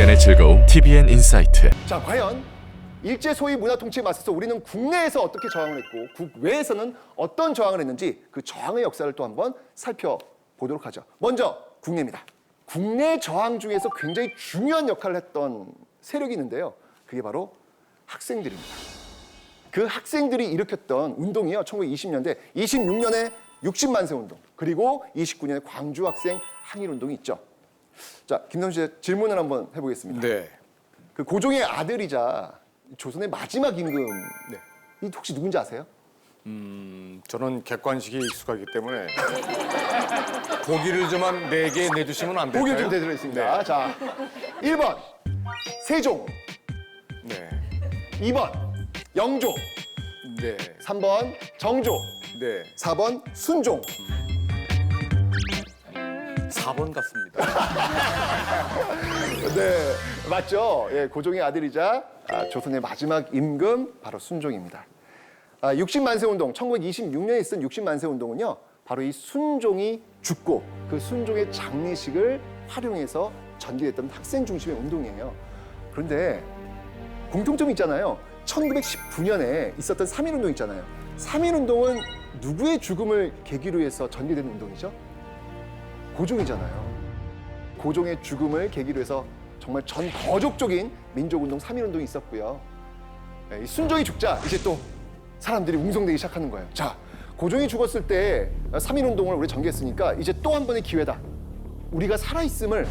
시간의 즐거움 TVN 인사이트. 자, 과연 일제 소위 문화 통치에 맞서서 우리는 국내에서 어떻게 저항을 했고 국외에서는 어떤 저항을 했는지 그 저항의 역사를 또 한번 살펴보도록 하죠. 먼저 국내입니다. 국내 저항 중에서 굉장히 중요한 역할을 했던 세력이 있는데요. 그게 바로 학생들입니다. 그 학생들이 일으켰던 운동이요. 1920년대, 26년에 60만세 운동, 그리고 29년에 광주 학생 항일 운동이 있죠. 자, 김선수 씨 질문을 한번 해보겠습니다. 네. 그 고종의 아들이자 조선의 마지막 임금, 네. 이 혹시 누군지 아세요? 저는 객관식이 익숙하기 때문에 보기를 좀 한 4개 내주시면 안 될까요? 보기 좀 되도록 있습니다. 자, 1번 세종, 네. 2번 영조, 네. 3번 정조, 네. 4번 순종. 4번 같습니다. 네, 맞죠? 예, 고종의 아들이자 조선의 마지막 임금 바로 순종입니다. 60만세 운동, 1926년에 있었던 60만세 운동은요, 바로 이 순종이 죽고 그 순종의 장례식을 활용해서 전개됐던 학생 중심의 운동이에요. 그런데 공통점이 있잖아요. 1919년에 있었던 3.1 운동 있잖아요. 3.1 운동은 누구의 죽음을 계기로 해서 전개된 운동이죠? 고종이잖아요. 고종의 죽음을 계기로 해서 정말 전 거족적인 민족운동 3.1 운동이 있었고요. 이 순종이 죽자 이제 또 사람들이 웅성되기 시작하는 거예요. 자, 고종이 죽었을 때 3.1 운동을 우리 전개했으니까 이제 또 한 번의 기회다. 우리가 살아있음을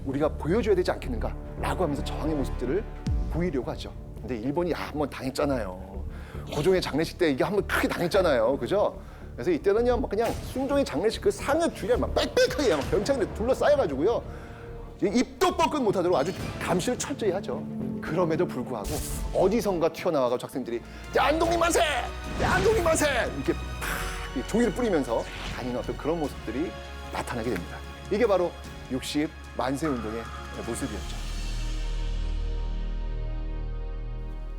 우리가 보여줘야 되지 않겠는가? 라고 하면서 저항의 모습들을 보이려고 하죠. 근데 일본이 한번 당했잖아요. 고종의 장례식 때 이게 한번 크게 당했잖아요. 그죠? 그래서 이때는요, 뭐 그냥 순종의 장례식 그 상여 주위에 막 빽빽하게 막 경찰들이 둘러싸여가지고요. 입도 뻗긋 못하도록 아주 감시를 철저히 하죠. 그럼에도 불구하고 어디선가 튀어나와가지고 학생들이 대한독립 만세! 대한독립 만세! 이렇게 팍 종이를 뿌리면서 다니는 어떤 그런 모습들이 나타나게 됩니다. 이게 바로 60만세 운동의 모습이었죠.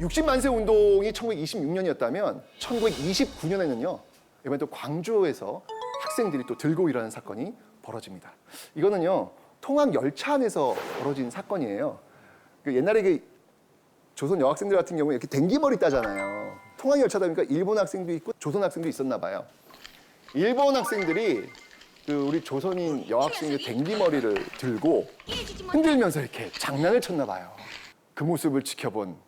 60만세 운동이 1926년이었다면 1929년에는요. 이번에 또 광주에서 학생들이 또 들고 일하는 사건이 벌어집니다. 이거는요. 통학 열차 안에서 벌어진 사건이에요. 그 옛날에 그 조선 여학생들 같은 경우에 이렇게 댕기머리 따잖아요. 통학 열차다 보니까 일본 학생도 있고 조선 학생도 있었나 봐요. 일본 학생들이 그 우리 조선인 여학생의 댕기머리를 들고 흔들면서 이렇게 장난을 쳤나 봐요. 그 모습을 지켜본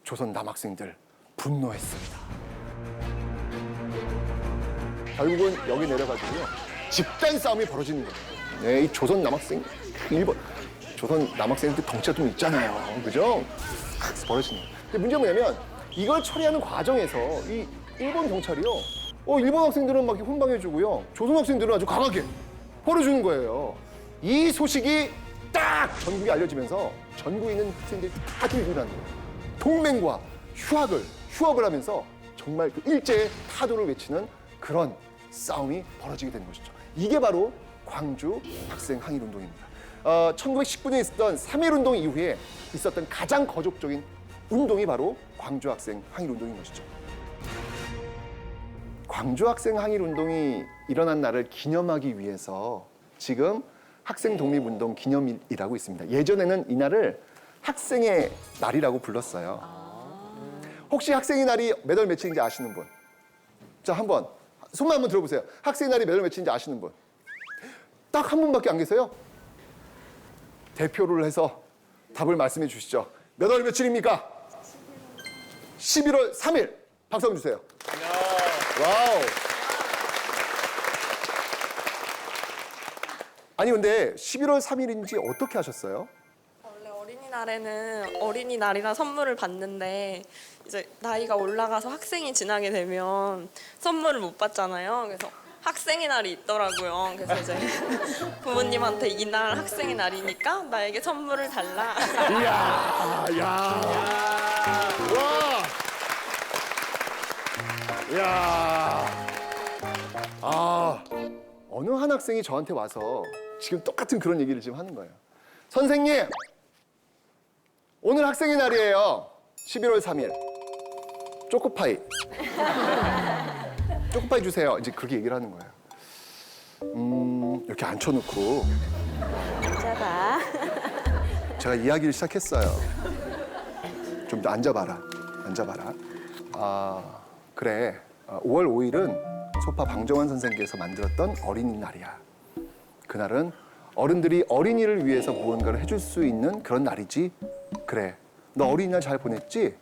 조선 남학생들 분노했습니다. 결국은 여기 내려가지고요. 집단 싸움이 벌어지는 거예요. 네, 이 조선 남학생, 일본, 조선 남학생들 덩치가 좀 있잖아요. 그죠? 벌어지는 거예요. 근데 문제가 뭐냐면 이걸 처리하는 과정에서 이 일본 경찰이요. 일본 학생들은 막 훈방해주고요. 조선 학생들은 아주 강하게 벌어주는 거예요. 이 소식이 딱 전국에 알려지면서 전국에 있는 학생들이 다 들고 일하는 거예요. 동맹과 휴학을 하면서 정말 그 일제의 타도를 외치는 그런 싸움이 벌어지게 되는 것이죠. 이게 바로 광주 학생 항일 운동입니다. 1919년에 있었던 3.1 운동 이후에 있었던 가장 거족적인 운동이 바로 광주 학생 항일 운동인 것이죠. 광주 학생 항일 운동이 일어난 날을 기념하기 위해서 지금 학생 독립운동 기념일이라고 있습니다. 예전에는 이 날을 학생의 날이라고 불렀어요. 혹시 학생의 날이 몇 월 며칠인지 아시는 분? 자, 한번 손만 한번 들어보세요. 학생의 날이 몇 월 며칠인지 아시는 분? 딱 한 분밖에 안 계세요? 대표를 해서 답을 말씀해 주시죠. 몇 월 며칠입니까? 11월 3일. 박수 한번 주세요. 와우. 아니 근데 11월 3일인지 어떻게 하셨어요? 원래 어린이날에는 어린이날이라 선물을 받는데 이제 나이가 올라가서 학생이 지나게 되면 선물을 못 받잖아요. 그래서 학생의 날이 있더라고요. 그래서 이제 부모님한테 이날 학생의 날이니까 나에게 선물을 달라. 이야, 야, 와, 이야, 어느 한 학생이 저한테 와서 지금 똑같은 그런 얘기를 지금 하는 거예요. 선생님, 오늘 학생의 날이에요. 11월 3일. 초코파이. 초코파이 주세요. 이제 그렇게 얘기를 하는 거예요. 이렇게 앉혀놓고. 앉아봐. 제가 이야기를 시작했어요. 좀 더 앉아봐라. 앉아봐라. 그래. 5월 5일은 소파 방정환 선생님께서 만들었던 어린이날이야. 그날은 어른들이 어린이를 위해서 무언가를 해줄 수 있는 그런 날이지. 그래. 너 어린이날 잘 보냈지?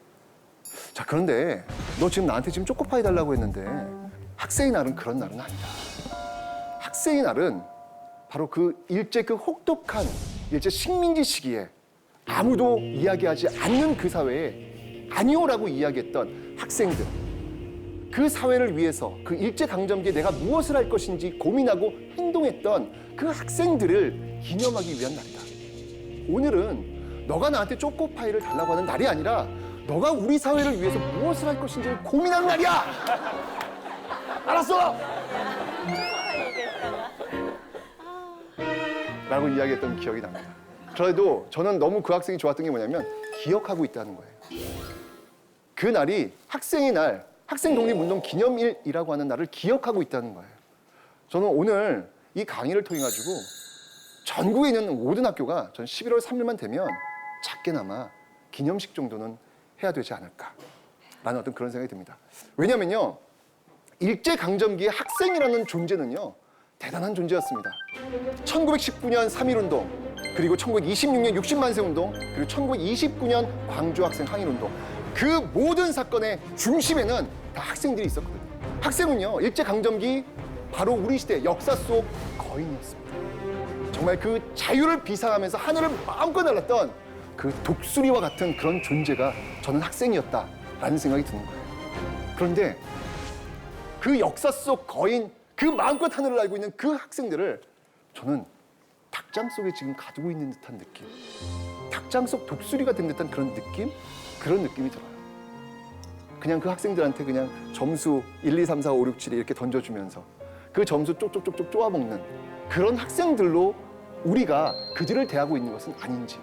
자, 그런데 너 지금 나한테 지금 초코파이 달라고 했는데 학생의 날은 그런 날은 아니다. 학생의 날은 바로 그 일제 그 혹독한 일제 식민지 시기에 아무도 이야기하지 않는 그 사회에 아니오라고 이야기했던 학생들, 그 사회를 위해서 그 일제 강점기에 내가 무엇을 할 것인지 고민하고 행동했던 그 학생들을 기념하기 위한 날이다. 오늘은 너가 나한테 초코파이를 달라고 하는 날이 아니라 너가 우리 사회를 위해서 무엇을 할 것인지를 고민하는 날이야. 알았어? 라고 이야기했던 기억이 납니다. 그래도 저는 너무 그 학생이 좋았던 게 뭐냐면 기억하고 있다는 거예요. 그 날이 학생의 날, 학생독립운동 기념일이라고 하는 날을 기억하고 있다는 거예요. 저는 오늘 이 강의를 통해 가지고 전국에 있는 모든 학교가 전 11월 3일만 되면 작게나마 기념식 정도는 해야 되지 않을까라는 어떤 그런 생각이 듭니다. 왜냐면요, 일제강점기의 학생이라는 존재는요, 대단한 존재였습니다. 1919년 3.1운동, 그리고 1926년 60만세운동, 그리고 1929년 광주학생 항일운동, 그 모든 사건의 중심에는 다 학생들이 있었거든요. 학생은요, 일제강점기 바로 우리 시대 역사 속 거인이었습니다. 정말 그 자유를 비상하면서 하늘을 마음껏 날랐던 그 독수리와 같은 그런 존재가 저는 학생이었다라는 생각이 드는 거예요. 그런데 그 역사 속 거인, 그 마음껏 하늘을 알고 있는 그 학생들을 저는 닭장 속에 지금 가두고 있는 듯한 느낌, 닭장 속 독수리가 된 듯한 그런 느낌? 그런 느낌이 들어요. 그냥 그 학생들한테 그냥 점수 1, 2, 3, 4, 5, 6, 7 이렇게 던져주면서 그 점수 쪽쪽쪽쪽 쪼아먹는 그런 학생들로 우리가 그들을 대하고 있는 것은 아닌지,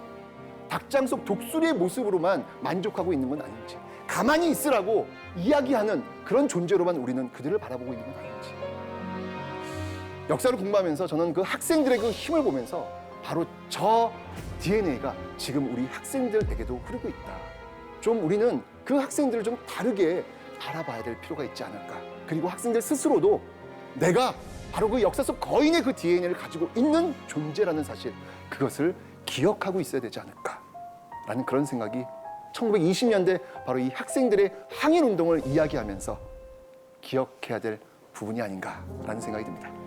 닭장 속 독수리의 모습으로만 만족하고 있는 건 아닌지, 가만히 있으라고 이야기하는 그런 존재로만 우리는 그들을 바라보고 있는 건 아닌지. 역사를 공부하면서 저는 그 학생들의 그 힘을 보면서 바로 저 DNA가 지금 우리 학생들에게도 흐르고 있다. 좀 우리는 그 학생들을 좀 다르게 알아봐야 될 필요가 있지 않을까. 그리고 학생들 스스로도 내가 바로 그 역사 속 거인의 그 DNA를 가지고 있는 존재라는 사실, 그것을 기억하고 있어야 되지 않을까라는 그런 생각이 1920년대 바로 이 학생들의 항일운동을 이야기하면서 기억해야 될 부분이 아닌가라는 생각이 듭니다.